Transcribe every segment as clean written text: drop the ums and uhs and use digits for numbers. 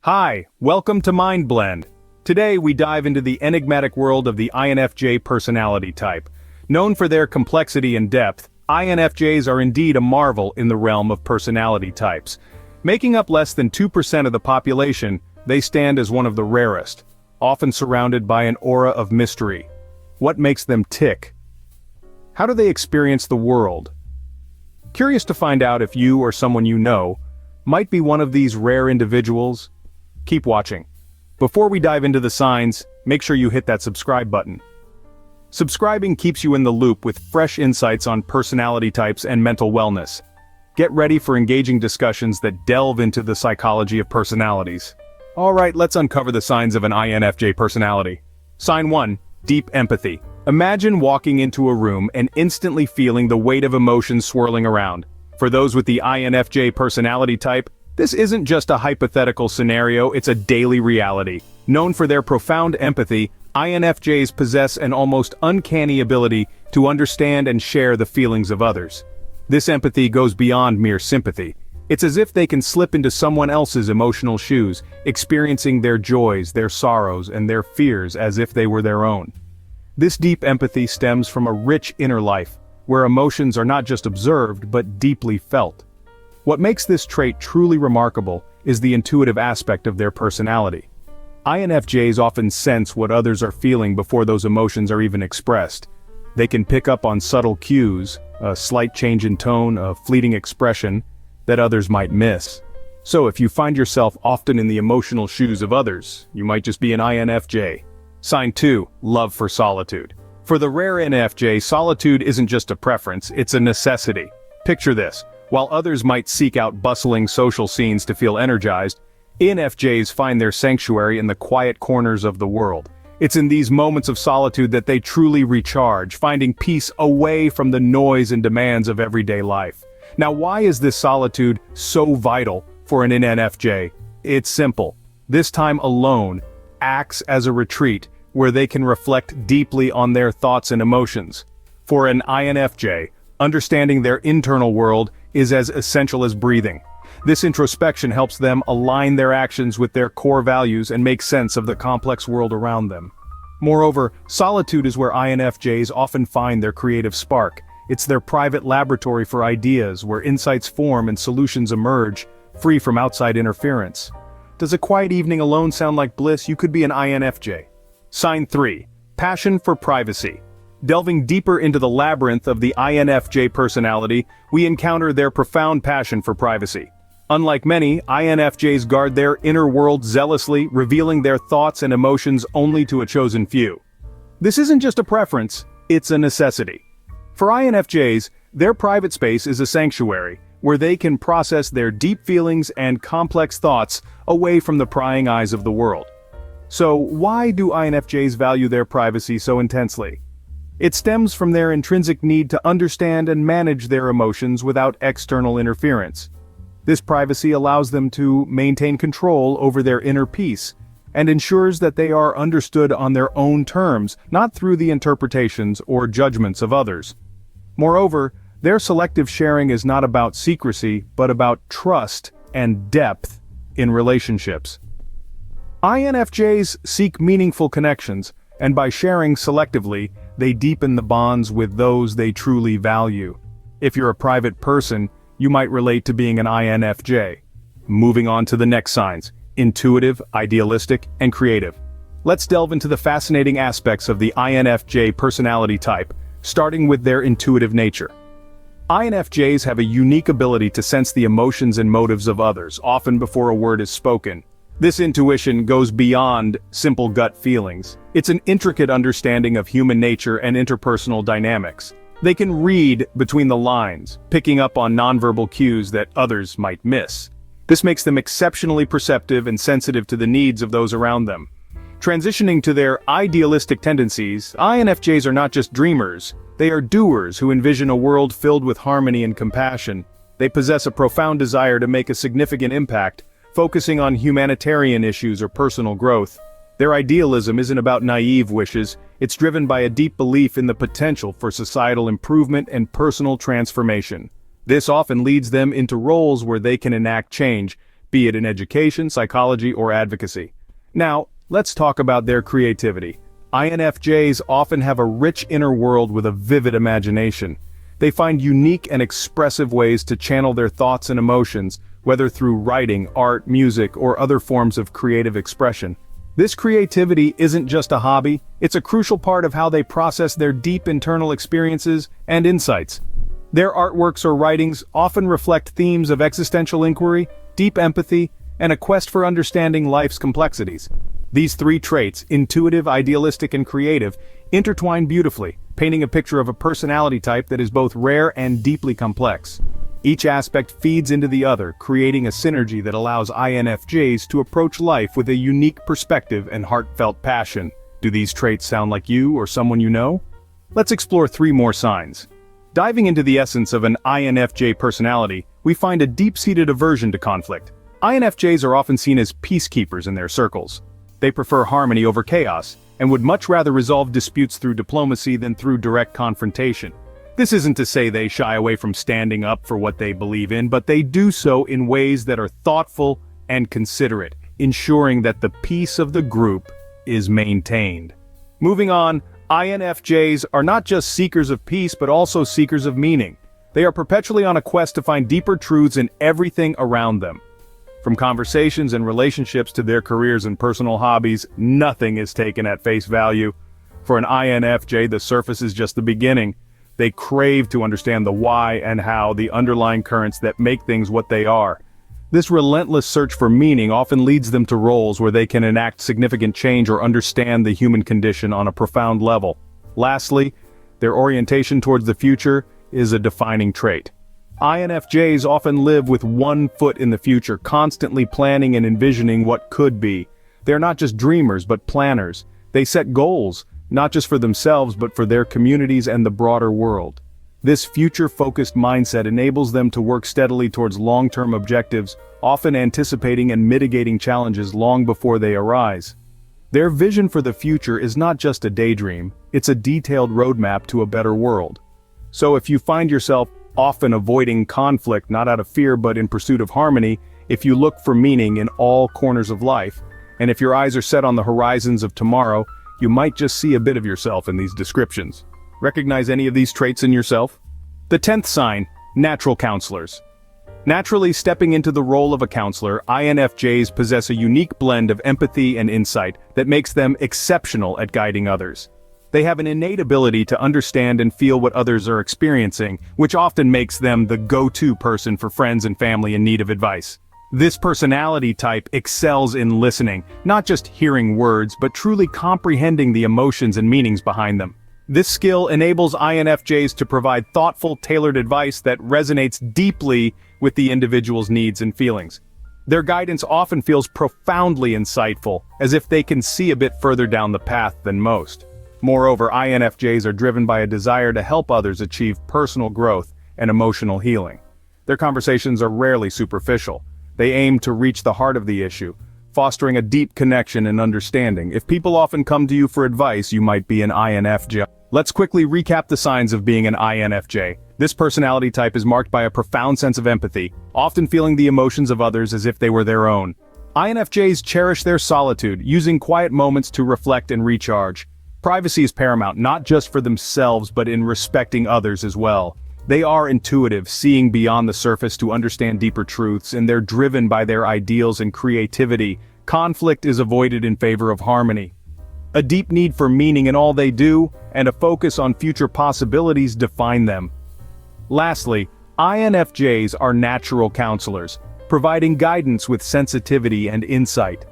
Hi, welcome to MindBlend. Today we dive into the enigmatic world of the INFJ personality type. Known for their complexity and depth, INFJs are indeed a marvel in the realm of personality types. Making up less than 2% of the population, they stand as one of the rarest, often surrounded by an aura of mystery. What makes them tick? How do they experience the world? Curious to find out if you or someone you know might be one of these rare individuals? Keep watching. Before we dive into the signs, make sure you hit that subscribe button. Subscribing keeps you in the loop with fresh insights on personality types and mental wellness. Get ready for engaging discussions that delve into the psychology of personalities. Alright, let's uncover the signs of an INFJ personality. Sign 1. Deep empathy. Imagine walking into a room and instantly feeling the weight of emotions swirling around. For those with the INFJ personality type, this isn't just a hypothetical scenario, it's a daily reality. Known for their profound empathy, INFJs possess an almost uncanny ability to understand and share the feelings of others. This empathy goes beyond mere sympathy. It's as if they can slip into someone else's emotional shoes, experiencing their joys, their sorrows, and their fears as if they were their own. This deep empathy stems from a rich inner life, where emotions are not just observed but deeply felt. What makes this trait truly remarkable is the intuitive aspect of their personality. INFJs often sense what others are feeling before those emotions are even expressed. They can pick up on subtle cues, a slight change in tone, a fleeting expression, that others might miss. So if you find yourself often in the emotional shoes of others, you might just be an INFJ. Sign 2. Love for solitude. For the rare INFJ, solitude isn't just a preference, it's a necessity. Picture this. While others might seek out bustling social scenes to feel energized, INFJs find their sanctuary in the quiet corners of the world. It's in these moments of solitude that they truly recharge, finding peace away from the noise and demands of everyday life. Now, why is this solitude so vital for an INFJ? It's simple. This time alone acts as a retreat where they can reflect deeply on their thoughts and emotions. For an INFJ, understanding their internal world is as essential as breathing. This introspection helps them align their actions with their core values and make sense of the complex world around them. Moreover, solitude is where INFJs often find their creative spark. It's their private laboratory for ideas where insights form and solutions emerge, free from outside interference. Does a quiet evening alone sound like bliss? You could be an INFJ. Sign 3. Passion for privacy. Delving deeper into the labyrinth of the INFJ personality, we encounter their profound passion for privacy. Unlike many, INFJs guard their inner world zealously, revealing their thoughts and emotions only to a chosen few. This isn't just a preference, it's a necessity. For INFJs, their private space is a sanctuary, where they can process their deep feelings and complex thoughts away from the prying eyes of the world. So, why do INFJs value their privacy so intensely? It stems from their intrinsic need to understand and manage their emotions without external interference. This privacy allows them to maintain control over their inner peace, and ensures that they are understood on their own terms, not through the interpretations or judgments of others. Moreover, their selective sharing is not about secrecy, but about trust and depth in relationships. INFJs seek meaningful connections, and by sharing selectively, they deepen the bonds with those they truly value. If you're a private person, you might relate to being an INFJ. Moving on to the next signs: intuitive, idealistic, and creative. Let's delve into the fascinating aspects of the INFJ personality type, starting with their intuitive nature. INFJs have a unique ability to sense the emotions and motives of others, often before a word is spoken. This intuition goes beyond simple gut feelings. It's an intricate understanding of human nature and interpersonal dynamics. They can read between the lines, picking up on nonverbal cues that others might miss. This makes them exceptionally perceptive and sensitive to the needs of those around them. Transitioning to their idealistic tendencies, INFJs are not just dreamers, they are doers who envision a world filled with harmony and compassion. They possess a profound desire to make a significant impact, focusing on humanitarian issues or personal growth. Their idealism isn't about naive wishes, it's driven by a deep belief in the potential for societal improvement and personal transformation. This often leads them into roles where they can enact change, be it in education, psychology, or advocacy. Now, let's talk about their creativity. INFJs often have a rich inner world with a vivid imagination. They find unique and expressive ways to channel their thoughts and emotions, whether through writing, art, music, or other forms of creative expression. This creativity isn't just a hobby, it's a crucial part of how they process their deep internal experiences and insights. Their artworks or writings often reflect themes of existential inquiry, deep empathy, and a quest for understanding life's complexities. These three traits, intuitive, idealistic, and creative, intertwine beautifully, painting a picture of a personality type that is both rare and deeply complex. Each aspect feeds into the other, creating a synergy that allows INFJs to approach life with a unique perspective and heartfelt passion. Do these traits sound like you or someone you know? Let's explore 3 more signs. Diving into the essence of an INFJ personality, we find a deep-seated aversion to conflict. INFJs are often seen as peacekeepers in their circles. They prefer harmony over chaos, and would much rather resolve disputes through diplomacy than through direct confrontation. This isn't to say they shy away from standing up for what they believe in, but they do so in ways that are thoughtful and considerate, ensuring that the peace of the group is maintained. Moving on, INFJs are not just seekers of peace but also seekers of meaning. They are perpetually on a quest to find deeper truths in everything around them. From conversations and relationships to their careers and personal hobbies, nothing is taken at face value. For an INFJ, the surface is just the beginning. They crave to understand the why and how, the underlying currents that make things what they are. This relentless search for meaning often leads them to roles where they can enact significant change or understand the human condition on a profound level. Lastly, their orientation towards the future is a defining trait. INFJs often live with one foot in the future, constantly planning and envisioning what could be. They're not just dreamers but planners. They set goals, not just for themselves but for their communities and the broader world. This future-focused mindset enables them to work steadily towards long-term objectives, often anticipating and mitigating challenges long before they arise. Their vision for the future is not just a daydream, it's a detailed roadmap to a better world. So if you find yourself often avoiding conflict not out of fear but in pursuit of harmony, if you look for meaning in all corners of life, and if your eyes are set on the horizons of tomorrow, you might just see a bit of yourself in these descriptions. Recognize any of these traits in yourself? The 10th sign, natural counselors. Naturally stepping into the role of a counselor, INFJs possess a unique blend of empathy and insight that makes them exceptional at guiding others. They have an innate ability to understand and feel what others are experiencing, which often makes them the go-to person for friends and family in need of advice. This personality type excels in listening, not just hearing words, but truly comprehending the emotions and meanings behind them. This skill enables INFJs to provide thoughtful, tailored advice that resonates deeply with the individual's needs and feelings. Their guidance often feels profoundly insightful, as if they can see a bit further down the path than most. Moreover, INFJs are driven by a desire to help others achieve personal growth and emotional healing. Their conversations are rarely superficial. They aim to reach the heart of the issue, fostering a deep connection and understanding. If people often come to you for advice, you might be an INFJ. Let's quickly recap the signs of being an INFJ. This personality type is marked by a profound sense of empathy, often feeling the emotions of others as if they were their own. INFJs cherish their solitude, using quiet moments to reflect and recharge. Privacy is paramount, not just for themselves but in respecting others as well. They are intuitive, seeing beyond the surface to understand deeper truths, and they're driven by their ideals and creativity. Conflict is avoided in favor of harmony. A deep need for meaning in all they do, and a focus on future possibilities define them. Lastly, INFJs are natural counselors, providing guidance with sensitivity and insight.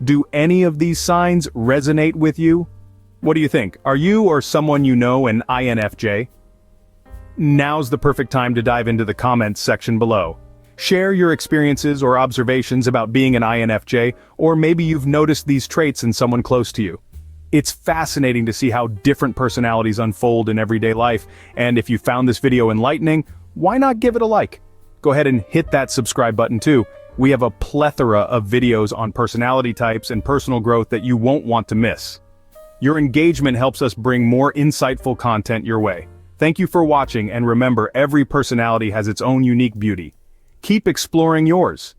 Do any of these signs resonate with you? What do you think? Are you or someone you know an INFJ? Now's the perfect time to dive into the comments section below. Share your experiences or observations about being an INFJ, or maybe you've noticed these traits in someone close to you. It's fascinating to see how different personalities unfold in everyday life, and if you found this video enlightening, why not give it a like? Go ahead and hit that subscribe button too. We have a plethora of videos on personality types and personal growth that you won't want to miss. Your engagement helps us bring more insightful content your way. Thank you for watching, and remember, every personality has its own unique beauty. Keep exploring yours.